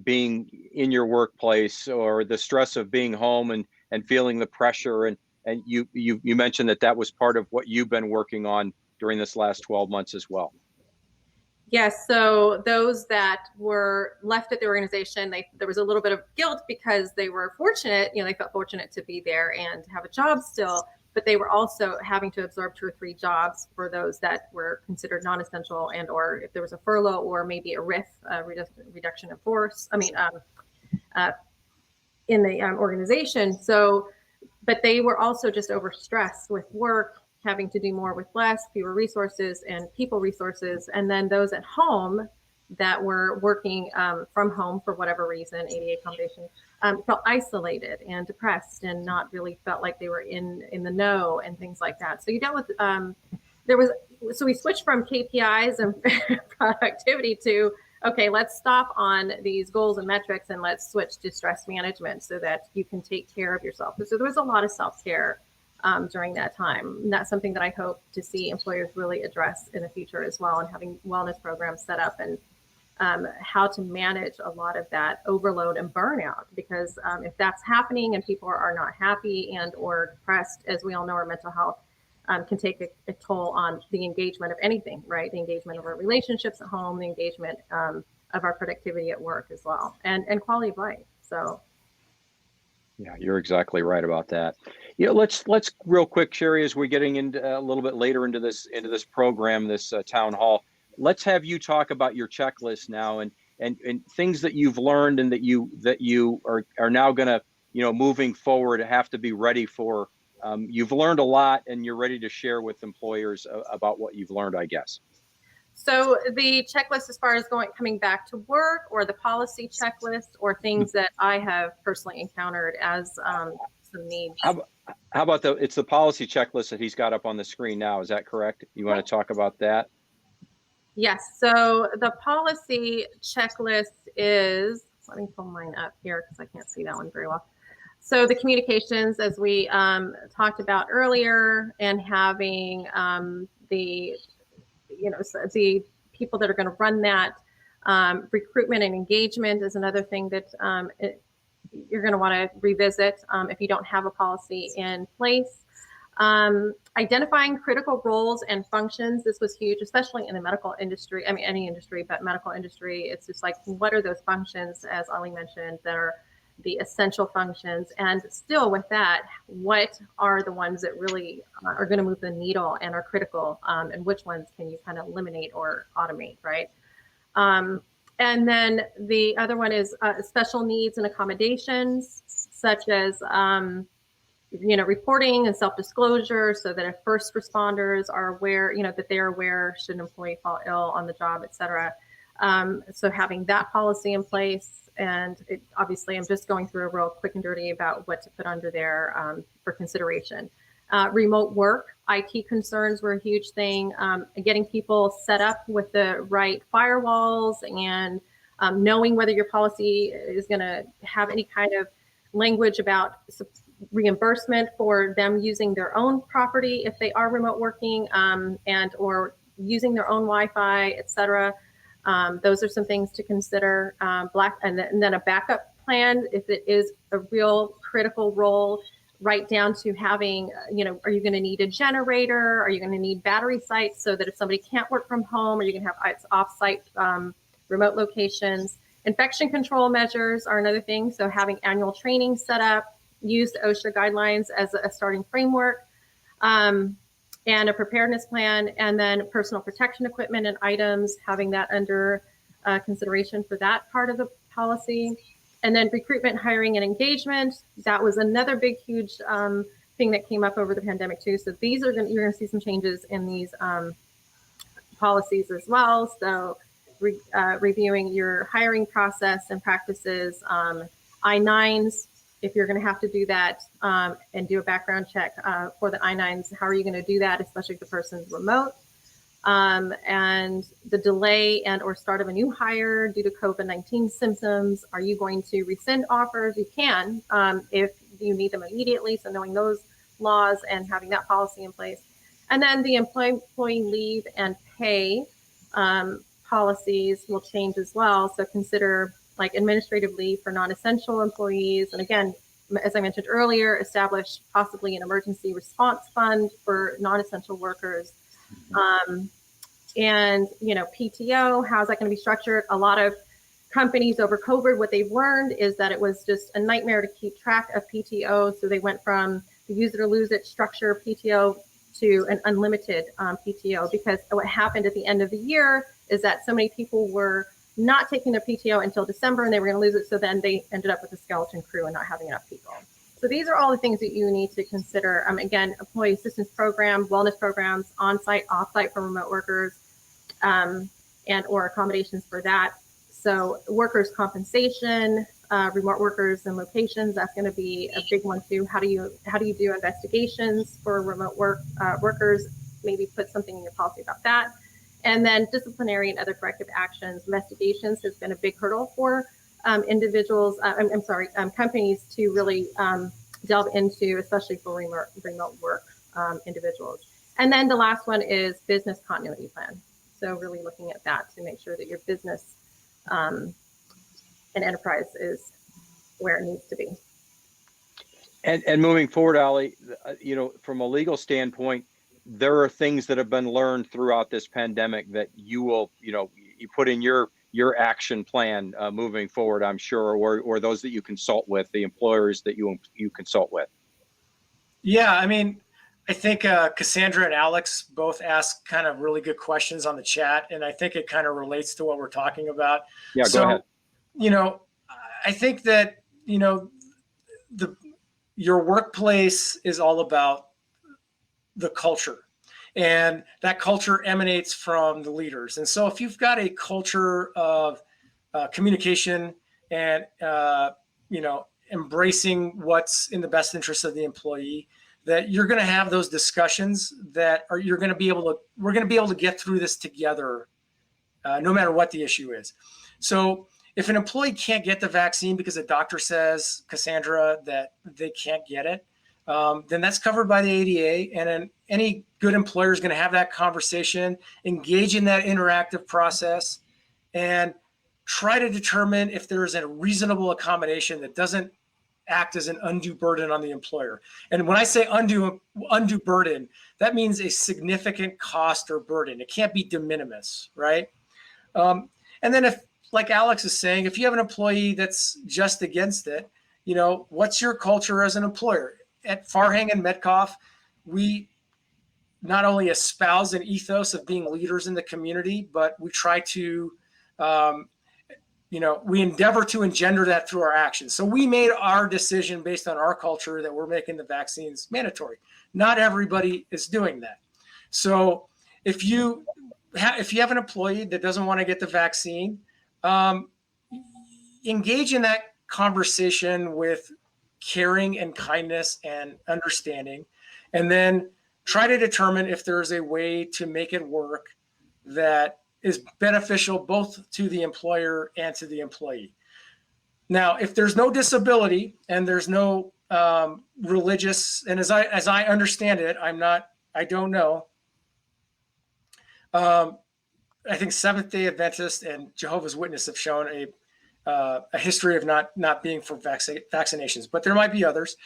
being in your workplace, or the stress of being home and feeling the pressure. And you mentioned that was part of what you've been working on during this last 12 months as well. Yes. So those that were left at the organization, there was a little bit of guilt because they were fortunate, they felt fortunate to be there and have a job still, but they were also having to absorb 2 or 3 jobs for those that were considered non-essential, and or if there was a furlough or maybe a RIF, reduction of force, in the organization. So, but they were also just overstressed with work, having to do more with less, fewer resources and people resources. And then those at home that were working from home for whatever reason, ADA accommodation, felt isolated and depressed and not really felt like they were in the know and things like that. So you dealt with, so we switched from KPIs and productivity to, okay, let's stop on these goals and metrics and let's switch to stress management so that you can take care of yourself. So there was a lot of self-care during that time. And that's something that I hope to see employers really address in the future as well, and having wellness programs set up and how to manage a lot of that overload and burnout. Because if that's happening and people are not happy and or depressed, as we all know, our mental health can take a toll on the engagement of anything, right? The engagement of our relationships at home, the engagement of our productivity at work as well, and quality of life. So. Yeah, you're exactly right about that. Let's real quick, Sherry, as we're getting into a little bit later into this program, this town hall, let's have you talk about your checklist now and things that you've learned and that you are now going to, moving forward, have to be ready for. You've learned a lot and you're ready to share with employers about what you've learned, I guess. So the checklist, as far as coming back to work, or the policy checklist, or things that I have personally encountered as some needs. How about it's the policy checklist that he's got up on the screen now. Is that correct? You want to talk about that? Yes. So the policy checklist is, let me pull mine up here because I can't see that one very well. So the communications, as we talked about earlier, and having the people that are going to run that. Recruitment and engagement is another thing that you're going to want to revisit if you don't have a policy in place. Identifying critical roles and functions. This was huge, especially in the medical industry. I mean, any industry, but medical industry, it's just like, what are those functions, as Ali mentioned, that are the essential functions? And still with that, what are the ones that really are going to move the needle and are critical, and which ones can you kind of eliminate or automate, right? And then the other one is special needs and accommodations, such as reporting and self-disclosure, so that if first responders are aware, that they're aware should an employee fall ill on the job, et cetera. So having that policy in place, and obviously I'm just going through a real quick and dirty about what to put under there for consideration. Remote work, IT concerns were a huge thing. Getting people set up with the right firewalls, and knowing whether your policy is going to have any kind of language about reimbursement for them using their own property if they are remote working, and or using their own Wi-Fi, et cetera. Those are some things to consider. And then a backup plan if it is a real critical role, right down to having, are you going to need a generator? Are you going to need battery sites so that if somebody can't work from home, are you going to have off-site remote locations? Infection control measures are another thing. So having annual training set up, use the OSHA guidelines as a starting framework, and a preparedness plan, and then personal protection equipment and items, having that under consideration for that part of the policy. And then recruitment, hiring, and engagement. That was another big, huge thing that came up over the pandemic too. So these are you're going to see some changes in these policies as well. So reviewing your hiring process and practices, I-9s, if you're going to have to do that and do a background check for the I-9s, how are you going to do that, especially if the person's remote? And the delay and or start of a new hire due to COVID-19 symptoms. Are you going to rescind offers? You can if you need them immediately. So knowing those laws and having that policy in place. And then the employee leave and pay policies will change as well. So consider like administrative leave for non-essential employees. And again, as I mentioned earlier, establish possibly an emergency response fund for non-essential workers. And, PTO, how's that going to be structured? A lot of companies over COVID, what they've learned is that it was just a nightmare to keep track of PTO. So they went from the use it or lose it structure PTO to an unlimited PTO, because what happened at the end of the year is that so many people were not taking their PTO until December and they were going to lose it. So then they ended up with a skeleton crew and not having enough people. So these are all the things that you need to consider. Again, employee assistance program, wellness programs, on-site, off-site for remote workers, and or accommodations for that. So workers' compensation, remote workers and locations, that's going to be a big one too. How do you do investigations for remote workers? Maybe put something in your policy about that. And then disciplinary and other corrective actions. Investigations has been a big hurdle for companies to really delve into, especially for remote work individuals. And then the last one is business continuity plan. So really looking at that to make sure that your business and enterprise is where it needs to be. And moving forward, Ali, from a legal standpoint, there are things that have been learned throughout this pandemic that you will, you put in your action plan moving forward, I'm sure, or those that you consult with, the employers that you consult with. Yeah, I think Cassandra and Alex both asked kind of really good questions on the chat, and I think it kind of relates to what we're talking about. Yeah, go ahead. I think that, your workplace is all about the culture, and that culture emanates from the leaders. And so if you've got a culture of communication and, embracing what's in the best interest of the employee, that you're going to have those discussions we're going to be able to get through this together, no matter what the issue is. So if an employee can't get the vaccine because a doctor says, Cassandra, that they can't get it, then that's covered by the ADA. And then any good employer is going to have that conversation, engage in that interactive process, and try to determine if there is a reasonable accommodation that doesn't act as an undue burden on the employer. And when I say undue burden, that means a significant cost or burden. It can't be de minimis, right? And then if, like Alex is saying, if you have an employee that's just against it, what's your culture as an employer? At Farhang and Metcalf, we not only espouse an ethos of being leaders in the community, but we try to, we endeavor to engender that through our actions. So we made our decision based on our culture that we're making the vaccines mandatory. Not everybody is doing that. So if you have an employee that doesn't want to get the vaccine, engage in that conversation with caring and kindness and understanding, and then try to determine if there's a way to make it work that is beneficial both to the employer and to the employee. Now, if there's no disability and there's no religious, and as I understand it, I don't know. I think Seventh-day Adventists and Jehovah's Witnesses have shown a history of not being for vaccinations, but there might be others.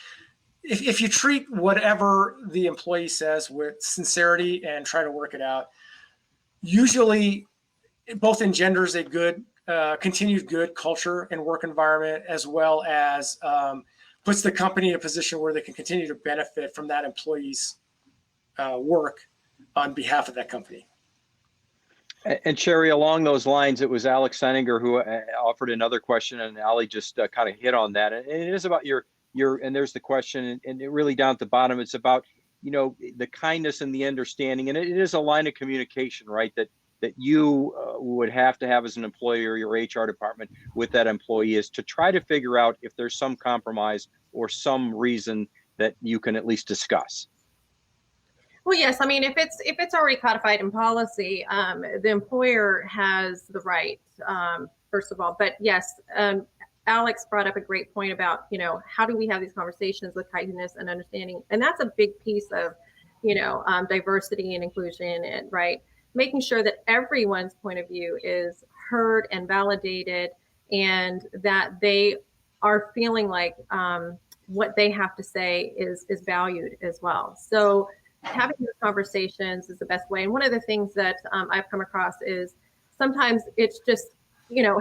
if you treat whatever the employee says with sincerity and try to work it out, usually it both engenders a good, continued good culture and work environment, as well as puts the company in a position where they can continue to benefit from that employee's work on behalf of that company. And Sherry, along those lines, it was Alex Seninger who offered another question, and Ali just kind of hit on that. And it is about your, and there's the question, and it really down at the bottom, it's about, the kindness and the understanding. And it is a line of communication, right? That you would have to have as an employer, your HR department with that employee, is to try to figure out if there's some compromise or some reason that you can at least discuss. Well, yes. I mean, if it's already codified in policy, the employer has the right, first of all. But yes, Alex brought up a great point about, how do we have these conversations with kindness and understanding? And that's a big piece of, diversity and inclusion, and right, making sure that everyone's point of view is heard and validated, and that they are feeling like what they have to say is valued as well. So having those conversations is the best way. And one of the things that I've come across is sometimes it's just,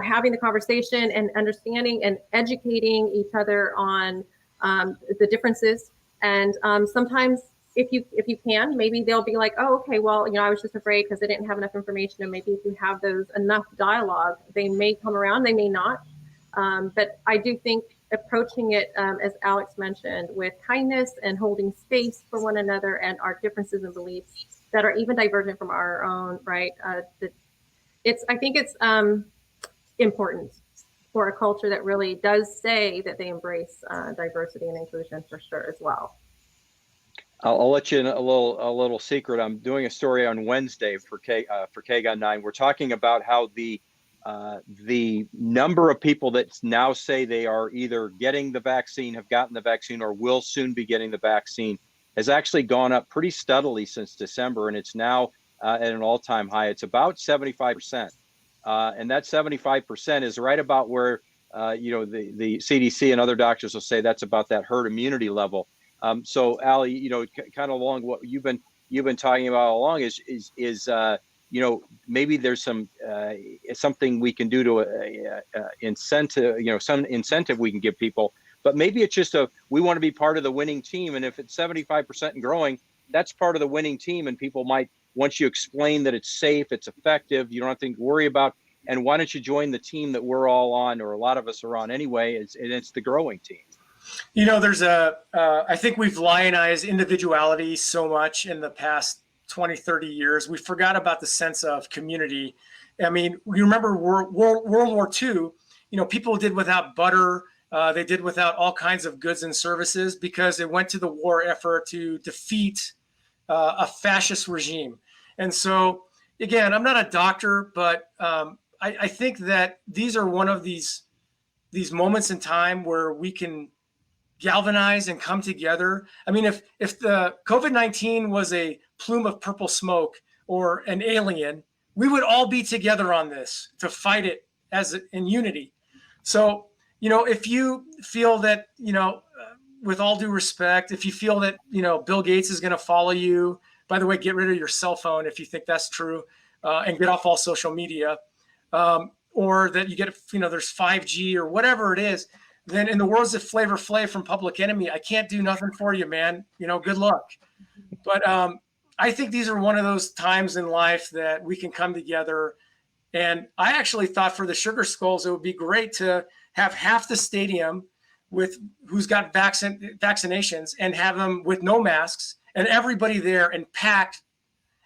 having the conversation and understanding and educating each other on the differences. And sometimes if you can, maybe they'll be like, oh, okay, well, I was just afraid because I didn't have enough information. And maybe if you have those enough dialogue, they may come around, they may not. But I do think approaching it, as Alex mentioned, with kindness and holding space for one another and our differences and beliefs that are even divergent from our own, right? I think it's important for a culture that really does say that they embrace diversity and inclusion, for sure, as well. I'll let you in a little secret. I'm doing a story on Wednesday for KGUN 9. We're talking about how the number of people that now say they are either getting the vaccine, have gotten the vaccine, or will soon be getting the vaccine has actually gone up pretty steadily since December, and it's now at an all-time high. It's about 75%, and that 75% is right about where the CDC and other doctors will say that's about that herd immunity level. So, Ali, kind of along what you've been talking about all along is maybe there's some something we can do to incentive, some incentive we can give people, but maybe it's just we want to be part of the winning team. And if it's 75% and growing, that's part of the winning team. And people might, once you explain that it's safe, it's effective, you don't have to worry about, and why don't you join the team that we're all on, or a lot of us are on anyway, and it's the growing team. There's I think we've lionized individuality so much in the past 20, 30 years. We forgot about the sense of community. I mean, you remember World War II, people did without butter. They did without all kinds of goods and services because it went to the war effort to defeat a fascist regime. And so, again, I'm not a doctor, but I think that these are one of these moments in time where we can galvanize and come together. I mean, if the COVID-19 was a plume of purple smoke or an alien, we would all be together on this to fight it in unity. So, if you feel that, with all due respect, if you feel that, Bill Gates is going to follow you, by the way, get rid of your cell phone if you think that's true, and get off all social media, or that you get, there's 5G or whatever it is, then in the words of Flavor Flav from Public Enemy, I can't do nothing for you, man. Good luck. But I think these are one of those times in life that we can come together. And I actually thought for the Sugar Skulls, it would be great to have half the stadium who's got vaccinations and have them with no masks and everybody there and packed.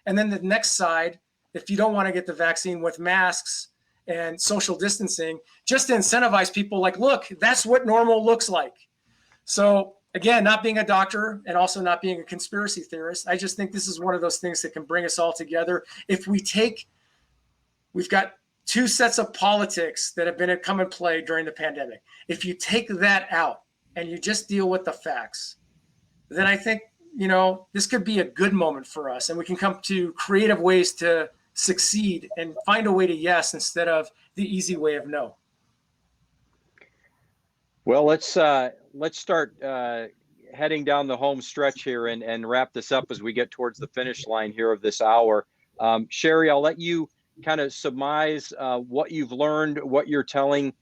And then the next side, if you don't want to get the vaccine, with masks and social distancing, just to incentivize people, like, look, that's what normal looks like. So again, not being a doctor and also not being a conspiracy theorist, I just think this is one of those things that can bring us all together. If we've got two sets of politics that have been come and play during the pandemic. If you take that out and you just deal with the facts, then I think, this could be a good moment for us, and we can come to creative ways to succeed and find a way to yes instead of the easy way of no. Well, let's start heading down the home stretch here and wrap this up as we get towards the finish line here of this hour. Sherry, I'll let you kind of surmise what you've learned, what you're telling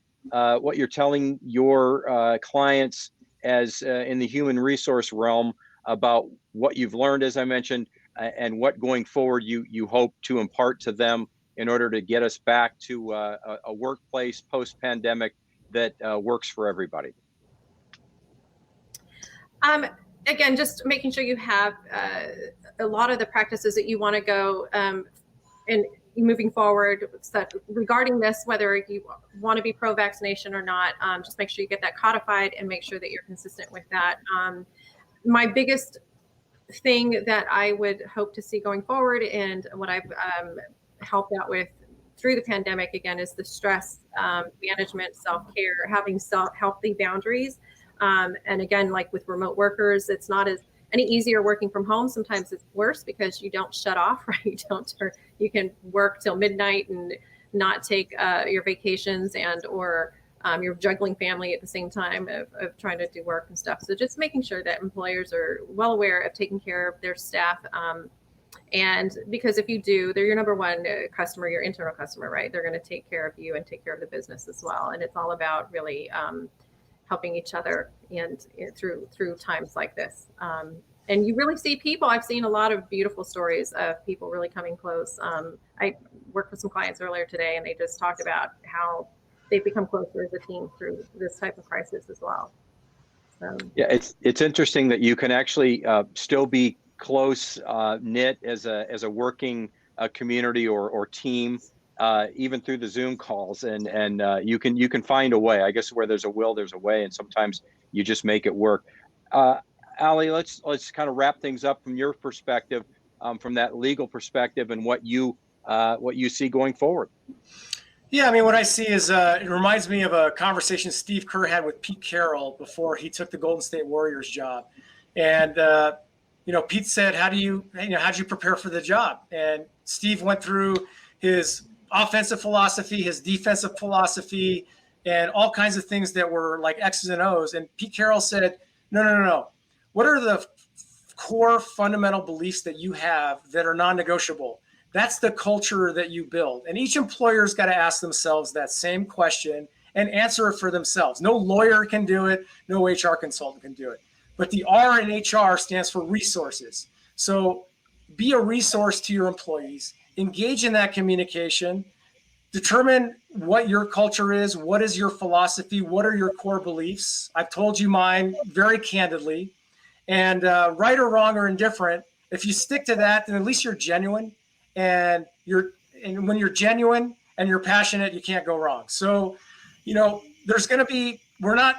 your clients as in the human resource realm about what you've learned, as I mentioned, and what going forward you hope to impart to them in order to get us back to a workplace post-pandemic that works for everybody. Again, just making sure you have a lot of the practices that you want to go and moving forward. So regarding this, whether you want to be pro-vaccination or not, just make sure you get that codified and make sure that you're consistent with that. My biggest thing that I would hope to see going forward, and what I've helped out with through the pandemic, again, is the stress management, self-care, having healthy boundaries. And again, like with remote workers, it's not as any easier working from home. Sometimes it's worse because you don't shut off, right? You can work till midnight and not take your vacations, and or you're juggling family at the same time of trying to do work and stuff. So just making sure that employers are well aware of taking care of their staff. And because if you do, they're your number one customer, your internal customer, right? They're going to take care of you and take care of the business as well. And it's all about really helping each other and through times like this. And you really see people. I've seen a lot of beautiful stories of people really coming close. I worked with some clients earlier today, and they just talked about how they've become closer as a team through this type of crisis as well. So. Yeah, it's interesting that you can actually still be close knit as a working community or team, even through the Zoom calls, and you can find a way. I guess where there's a will, there's a way, and sometimes you just make it work. Ali, let's kind of wrap things up from your perspective, from that legal perspective, and what you see going forward. Yeah, I mean, what I see is it reminds me of a conversation Steve Kerr had with Pete Carroll before he took the Golden State Warriors job, and Pete said, "How do you prepare for the job?" And Steve went through his offensive philosophy, his defensive philosophy, and all kinds of things that were like X's and O's. And Pete Carroll said, "No. What are the core fundamental beliefs that you have that are non-negotiable? That's the culture that you build." And each employer's got to ask themselves that same question and answer it for themselves. No lawyer can do it. No HR consultant can do it. But the R in HR stands for resources. So be a resource to your employees. Engage in that communication. Determine what your culture is. What is your philosophy? What are your core beliefs? I've told you mine very candidly. And right or wrong or indifferent, if you stick to that, then at least you're genuine. And when you're genuine and you're passionate, you can't go wrong. So, we're not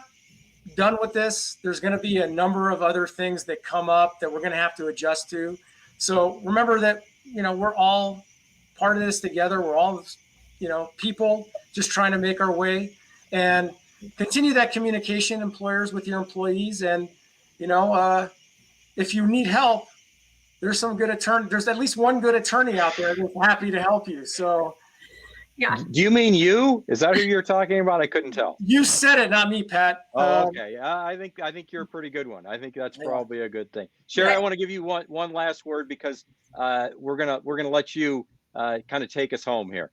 done with this. There's going to be a number of other things that come up that we're going to have to adjust to. So remember that, we're all part of this together. We're all, people just trying to make our way, and continue that communication, employers, with your employees. And, if you need help, there's at least one good attorney out there that's happy to help you. So, yeah. Do you mean you? Is that who you're talking about? I couldn't tell. You said it, not me, Pat. Oh, okay. I think you're a pretty good one. I think that's probably a good thing. Sherry, I want to give you one last word, because we're gonna let you kind of take us home here.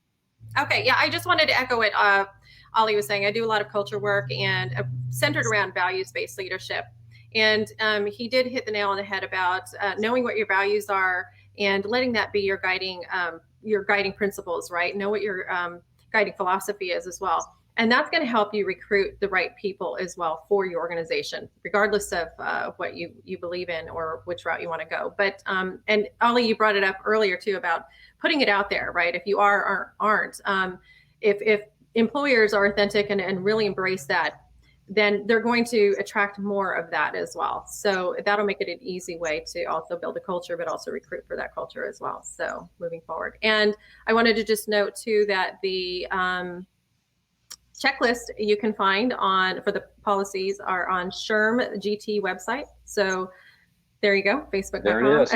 Okay. Yeah, I just wanted to echo what Ali was saying. I do a lot of culture work and centered around values-based leadership. And he did hit the nail on the head about knowing what your values are and letting that be your guiding principles, right? Know what your guiding philosophy is as well. And that's going to help you recruit the right people as well for your organization, regardless of what you believe in or which route you want to go. But and Ali, you brought it up earlier too about putting it out there, right? If you are or aren't, if employers are authentic and really embrace that, then they're going to attract more of that as well. So that'll make it an easy way to also build a culture, but also recruit for that culture as well. So moving forward. And I wanted to just note too that the checklist you can find for the policies are on SHRM GT website. So there you go, Facebook.com. There it is.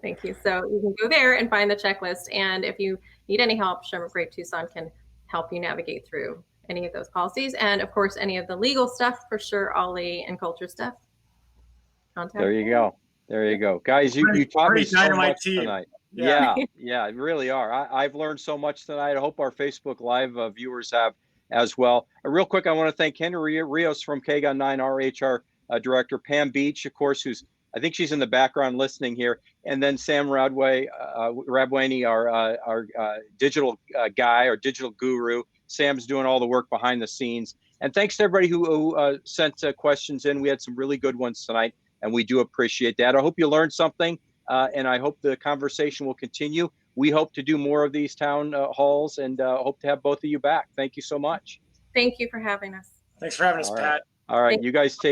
Thank you. So you can go there and find the checklist. And if you need any help, SHRM of Great Tucson can help you navigate through any of those policies. And of course, any of the legal stuff for sure, Ali, and culture stuff. contact. There you go. There you go. Guys, you taught me Pretty so dynamite much team. tonight. Yeah. Yeah, really are. I've learned so much tonight. I hope our Facebook Live viewers have as well. Real quick, I want to thank Henry Rios from KGUN 9, our HR director, Pam Beach, of course, who's, I think she's in the background listening here, and then Sam Rabwani, our digital guy, our digital guru. Sam's doing all the work behind the scenes. And thanks to everybody who sent questions in. We had some really good ones tonight, and we do appreciate that. I hope you learned something, and I hope the conversation will continue. We hope to do more of these town halls, and hope to have both of you back. Thank you so much. Thank you for having us. Thanks for having us, Pat. All right, you guys take